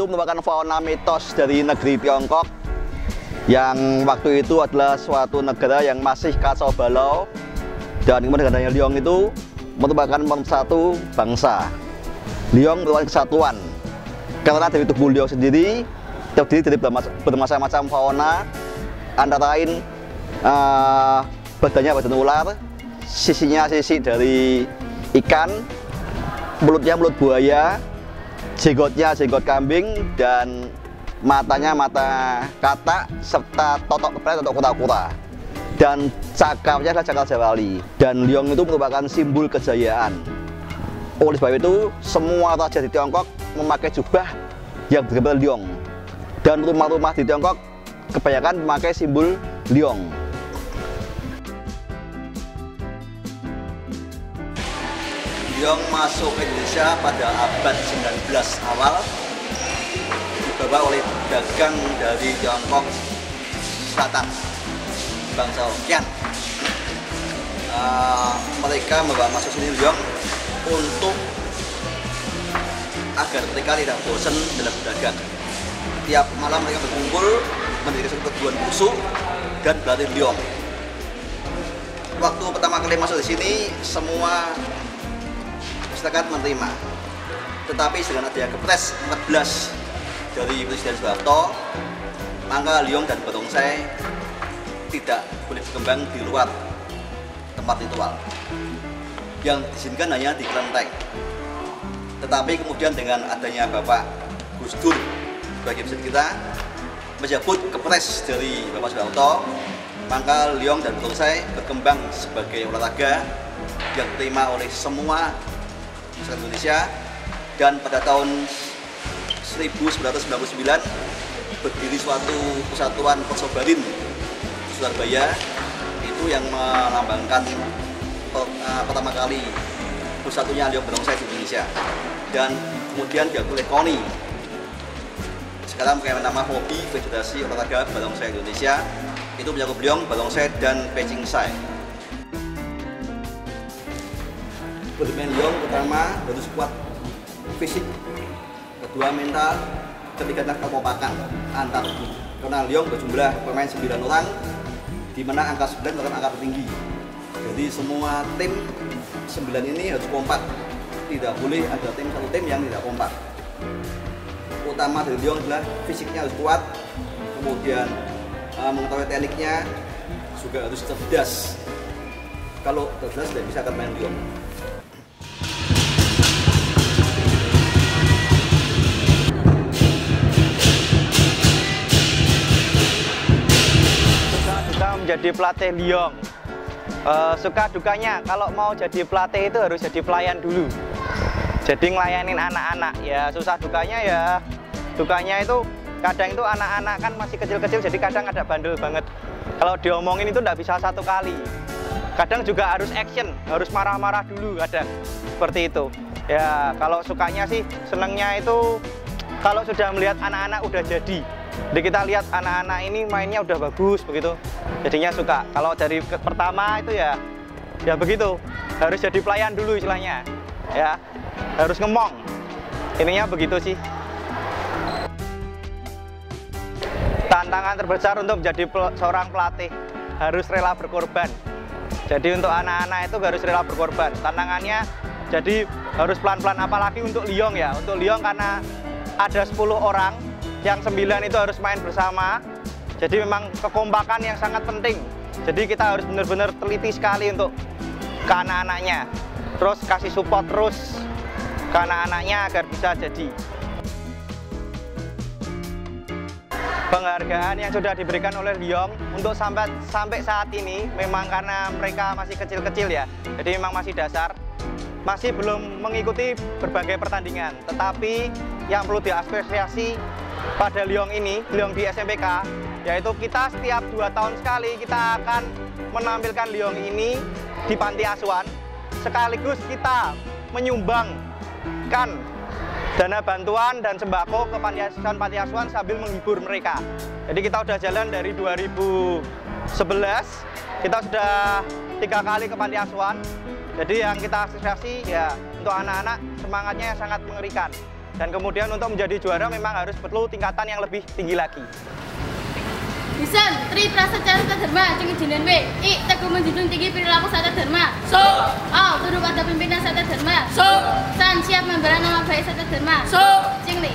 itu merupakan fauna mitos dari negeri Tiongkok, yang waktu itu adalah suatu negara yang masih kacau balau, dan kemudian adanya Liong itu merupakan satu bangsa. Liong merupakan kesatuan karena dari tubuh Liong sendiri terdiri dari bermacam-macam fauna, antara lain badannya badan ular, sisinya sisi dari ikan, mulutnya mulut buaya, jenggotnya jenggot kambing, dan matanya mata katak, serta totok kura-kura, dan cakarnya adalah cakar jawali. Dan Liong itu merupakan simbol kejayaan. Oleh sebab itu, semua raja di Tiongkok memakai jubah yang bergambar Liong, dan rumah-rumah di Tiongkok kebanyakan memakai simbol Liong. Liong masuk ke Indonesia pada abad 19 awal, dibawa oleh dagang dari Tiongkok Selatan, bangsa Hokkien. Mereka membawa masuk sini Liong untuk agar mereka tidak bosan dalam berdagang. Tiap malam mereka berkumpul mendirikan suatu perguruan wushu dan berlatih Liong. Waktu pertama kali masuk di sini, semua masyarakat menerima. Tetapi dengan adanya Kepres 14 dari Presiden Soeharto, maka Liong dan barongsai tidak boleh berkembang di luar tempat ritual. Yang diizinkan hanya di kelenteng. Tetapi kemudian dengan adanya Bapak Gus Dur sebagai presiden kita menyebut Kepres dari Bapak Soeharto, maka Liong dan barongsai berkembang sebagai olahraga yang diterima oleh semua masyarakat Indonesia. Dan pada tahun 1999 berdiri suatu persatuan Persobarin Surabaya, itu yang melambangkan pertama kali bersatunya Liong barongsai di Indonesia. Dan kemudian diakui oleh KONI. Sekarang pakai nama Hobi Federasi Olahraga Barongsai Indonesia, itu mencakup Liong, barongsai, dan Pecing Sai. Bermain Liong pertama harus kuat fisik, kedua mental, ketiga kekompakan antar tubuh. Karena Liong berjumlah pemain 9 orang, di mana angka 9 merupakan angka tertinggi. Jadi semua tim 9 ini harus kompak. Tidak boleh ada satu tim yang tidak kompak. Utama dari Liong adalah fisiknya harus kuat, kemudian mengetahui tekniknya juga harus cerdas. Kalau cerdas tidak bisa akan main Liong. Menjadi pelatih Liong, suka dukanya kalau mau jadi pelatih itu harus jadi pelayan dulu, jadi ngelayanin anak-anak. Ya susah dukanya, ya dukanya itu kadang itu anak-anak kan masih kecil-kecil, jadi kadang ada bandel banget. Kalau diomongin itu nggak bisa satu kali, kadang juga harus action, harus marah-marah dulu kadang, seperti itu. Ya kalau sukanya sih, senengnya itu kalau sudah melihat anak-anak udah jadi kita lihat anak-anak ini mainnya udah bagus begitu, jadinya suka. Kalau dari pertama itu ya begitu, harus jadi pelayan dulu istilahnya, ya harus ngemong, ininya begitu sih. Tantangan terbesar untuk menjadi seorang pelatih harus rela berkorban. Jadi untuk anak-anak itu harus rela berkorban. Tantangannya jadi harus pelan-pelan, apalagi untuk Liong ya. Untuk Liong karena ada 10 orang, yang 9 itu harus main bersama. Jadi memang kekompakan yang sangat penting. Jadi kita harus benar-benar teliti sekali untuk ke anak-anaknya. Terus kasih support terus ke anak-anaknya agar bisa jadi. Penghargaan yang sudah diberikan oleh Liong untuk sampai saat ini memang karena mereka masih kecil-kecil ya. Jadi memang masih dasar, masih belum mengikuti berbagai pertandingan. Tetapi yang perlu diapresiasi pada Liong ini, Liong di SMPK, yaitu kita setiap 2 tahun sekali kita akan menampilkan Liong ini di panti asuhan, sekaligus kita menyumbangkan dana bantuan dan sembako ke panti asuhan sambil menghibur mereka. Jadi kita sudah jalan dari 2011, kita sudah 3 kali ke panti asuhan. Jadi yang kita apresiasi ya untuk anak-anak semangatnya sangat mengerikan. Dan kemudian untuk menjadi juara memang harus perlu tingkatan yang lebih tinggi lagi. Bisan, Tri Prasetya Satadharma, Ceng Ijinan W, I, Teguh menjunjung tinggi perilaku Satadharma. So. Oh, tunduk pada pimpinan Satadharma. So. San, siap membela nama baik Satadharma. So. Ceng Li.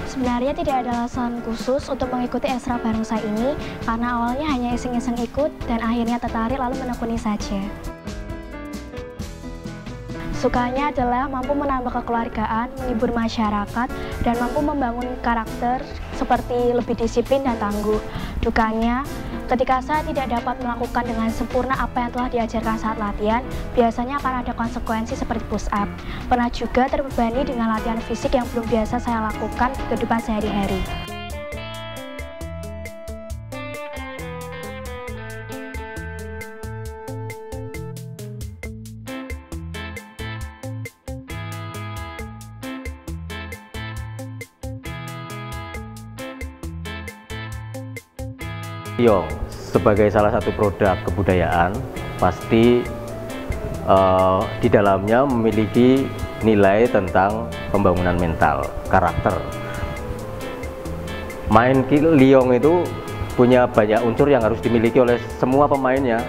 Sebenarnya tidak ada alasan khusus untuk mengikuti ekstra barongsai ini karena awalnya hanya iseng-iseng ikut dan akhirnya tertarik lalu menekuni saja. Sukanya adalah mampu menambah kekeluargaan, menghibur masyarakat, dan mampu membangun karakter seperti lebih disiplin dan tangguh. Dukanya, ketika saya tidak dapat melakukan dengan sempurna apa yang telah diajarkan saat latihan, biasanya akan ada konsekuensi seperti push up. Pernah juga terbebani dengan latihan fisik yang belum biasa saya lakukan di kehidupan sehari-hari. Liyong sebagai salah satu produk kebudayaan pasti di dalamnya memiliki nilai tentang pembangunan mental, karakter. Main Liyong itu punya banyak unsur yang harus dimiliki oleh semua pemainnya,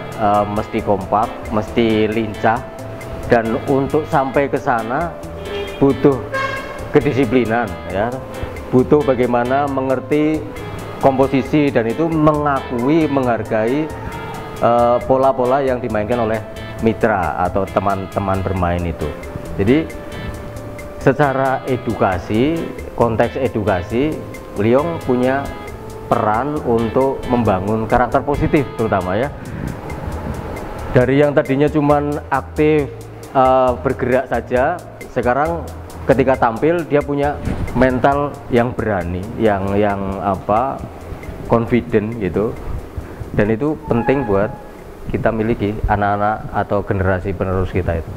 mesti kompak, mesti lincah, dan untuk sampai ke sana butuh kedisiplinan, ya, butuh bagaimana mengerti komposisi dan itu mengakui, menghargai pola-pola yang dimainkan oleh mitra atau teman-teman bermain itu. Jadi secara edukasi, konteks edukasi, Liyong punya peran untuk membangun karakter positif terutama ya. Dari yang tadinya cuman aktif bergerak saja, sekarang ketika tampil dia punya mental yang berani, yang confident gitu, dan itu penting buat kita miliki anak-anak atau generasi penerus kita itu.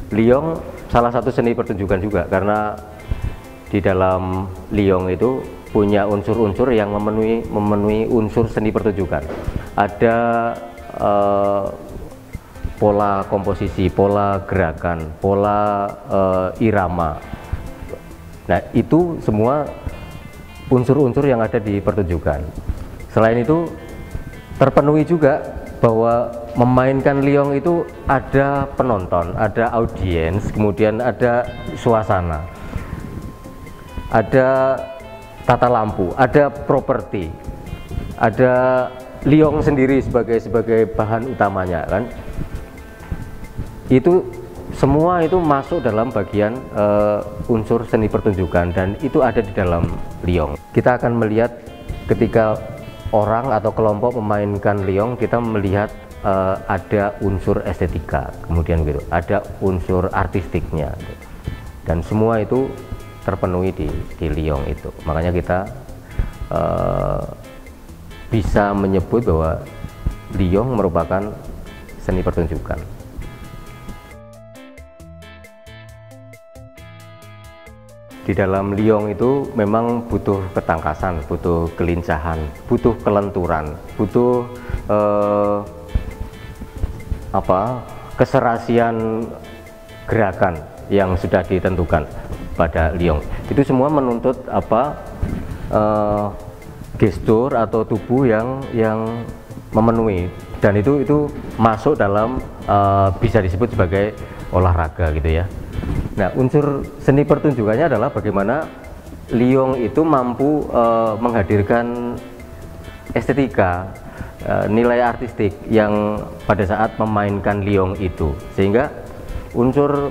Liyong salah satu seni pertunjukan juga karena di dalam Liyong itu punya unsur-unsur yang memenuhi unsur seni pertunjukan. Ada pola komposisi, pola gerakan, pola irama. Nah, itu semua unsur-unsur yang ada di pertunjukan. Selain itu terpenuhi juga bahwa memainkan Liyong itu ada penonton, ada audiens, kemudian ada suasana, ada tata lampu, ada properti, ada Liyong sendiri sebagai bahan utamanya kan. Itu semua itu masuk dalam bagian unsur seni pertunjukan dan itu ada di dalam Liyong. Kita akan melihat ketika orang atau kelompok memainkan Liyong, kita melihat ada unsur estetika, kemudian gitu, ada unsur artistiknya, gitu. Dan semua itu terpenuhi di Liyong itu. Makanya kita bisa menyebut bahwa Liyong merupakan seni pertunjukan. Di dalam Liyong itu memang butuh ketangkasan, butuh kelincahan, butuh kelenturan, butuh keserasian gerakan yang sudah ditentukan pada Liyong. Itu semua menuntut gestur atau tubuh yang memenuhi, dan itu masuk dalam bisa disebut sebagai olahraga gitu ya. Nah, unsur seni pertunjukannya adalah bagaimana Liyong itu mampu menghadirkan estetika, nilai artistik yang pada saat memainkan Liyong itu, sehingga unsur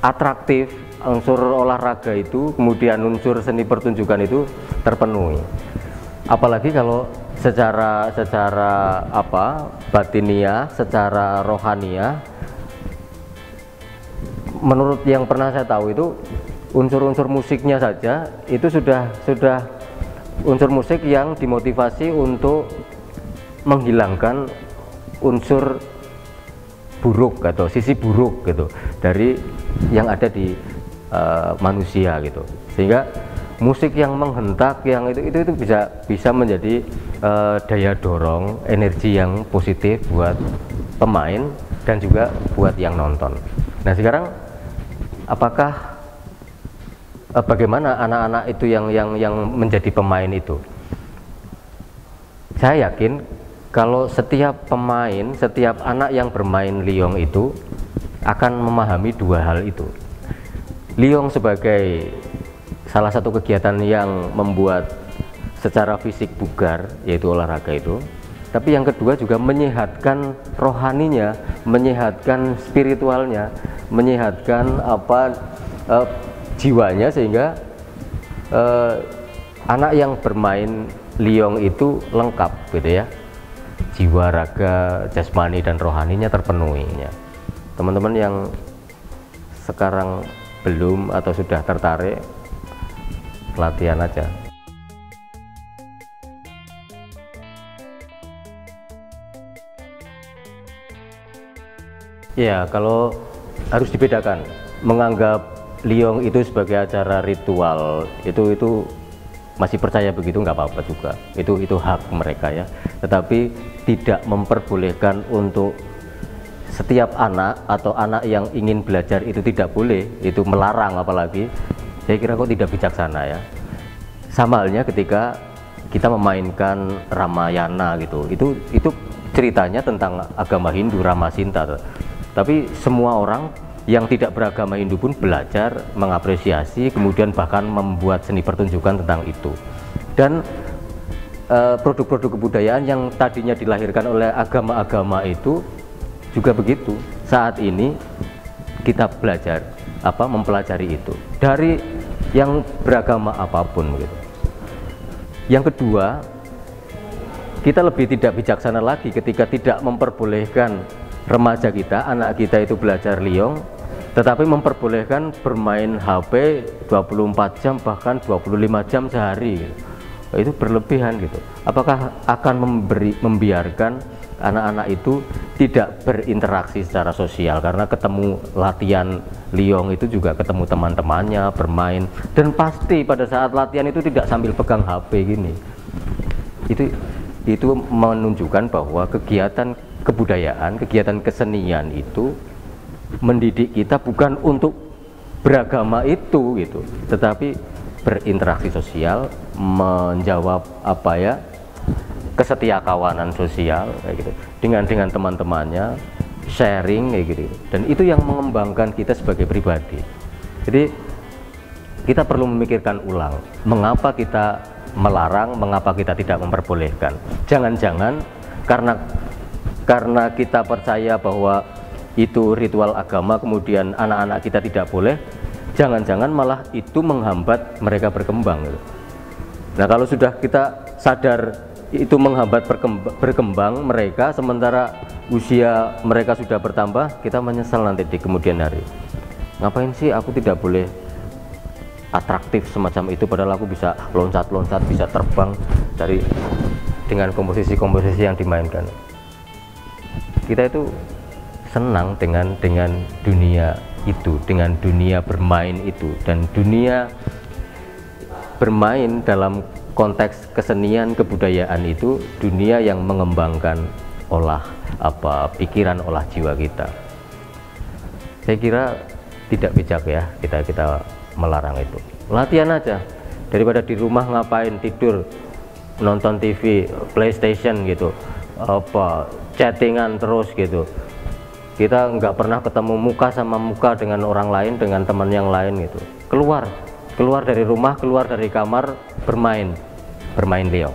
atraktif, unsur olahraga itu, kemudian unsur seni pertunjukan itu terpenuhi. Apalagi kalau secara batiniah, secara rohaniah, menurut yang pernah saya tahu itu unsur-unsur musiknya saja itu sudah unsur musik yang dimotivasi untuk menghilangkan unsur buruk atau sisi buruk gitu dari yang ada di manusia gitu, sehingga musik yang menghentak, yang itu bisa menjadi daya dorong, energi yang positif buat pemain dan juga buat yang nonton. Nah sekarang apakah bagaimana anak-anak itu yang menjadi pemain itu? Saya yakin kalau setiap pemain, setiap anak yang bermain Liyong itu akan memahami dua hal itu. Liyong sebagai salah satu kegiatan yang membuat secara fisik bugar, yaitu olahraga itu, tapi yang kedua juga menyehatkan rohaninya, menyehatkan spiritualnya, menyehatkan jiwanya, sehingga anak yang bermain Liyong itu lengkap gitu ya, jiwa, raga, jasmani dan rohaninya terpenuhi ya. Teman-teman yang sekarang belum atau sudah tertarik, latihan aja. Ya, kalau harus dibedakan, menganggap Liyong itu sebagai acara ritual itu masih percaya begitu, nggak apa-apa juga, itu hak mereka ya. Tetapi tidak memperbolehkan untuk setiap anak atau anak yang ingin belajar itu tidak boleh, itu melarang, apalagi saya kira kok tidak bijaksana ya. Sama halnya ketika kita memainkan Ramayana gitu, itu ceritanya tentang agama Hindu, Ramasinta, tapi semua orang yang tidak beragama Hindu pun belajar, mengapresiasi, kemudian bahkan membuat seni pertunjukan tentang itu. Dan produk-produk kebudayaan yang tadinya dilahirkan oleh agama-agama itu juga begitu. Saat ini kita belajar mempelajari itu dari yang beragama apapun gitu. Yang kedua, kita lebih tidak bijaksana lagi ketika tidak memperbolehkan remaja kita, anak kita itu belajar Liyong, tetapi memperbolehkan bermain HP 24 jam bahkan 25 jam sehari gitu. Itu berlebihan gitu. Apakah akan membiarkan anak-anak itu tidak berinteraksi secara sosial, karena ketemu latihan Liyong itu juga ketemu teman-temannya, bermain, dan pasti pada saat latihan itu tidak sambil pegang HP gini. Itu menunjukkan bahwa kegiatan kebudayaan, kegiatan kesenian itu mendidik kita bukan untuk beragama itu gitu, tetapi berinteraksi sosial, menjawab kesetiakawanan sosial kayak gitu dengan teman-temannya, sharing kayak gitu, dan itu yang mengembangkan kita sebagai pribadi. Jadi kita perlu memikirkan ulang, mengapa kita melarang, mengapa kita tidak memperbolehkan. Jangan-jangan karena kita percaya bahwa itu ritual agama, kemudian anak-anak kita tidak boleh, jangan-jangan malah itu menghambat mereka berkembang gitu. Nah, kalau sudah kita sadar itu menghambat berkembang mereka, sementara usia mereka sudah bertambah, kita menyesal nanti di kemudian hari. Ngapain sih aku tidak boleh atraktif semacam itu, padahal aku bisa loncat-loncat, bisa terbang dengan komposisi-komposisi yang dimainkan. Kita itu senang dengan dunia itu, dengan dunia bermain itu, dan dunia bermain dalam konteks kesenian kebudayaan itu dunia yang mengembangkan pikiran, olah jiwa kita. Saya kira tidak bijak ya kita melarang itu. Latihan aja, daripada di rumah ngapain, tidur, nonton TV, PlayStation gitu, chattingan terus gitu. Kita nggak pernah ketemu muka sama muka dengan orang lain, dengan teman yang lain gitu. Keluar dari rumah, keluar dari kamar, bermain Liyong.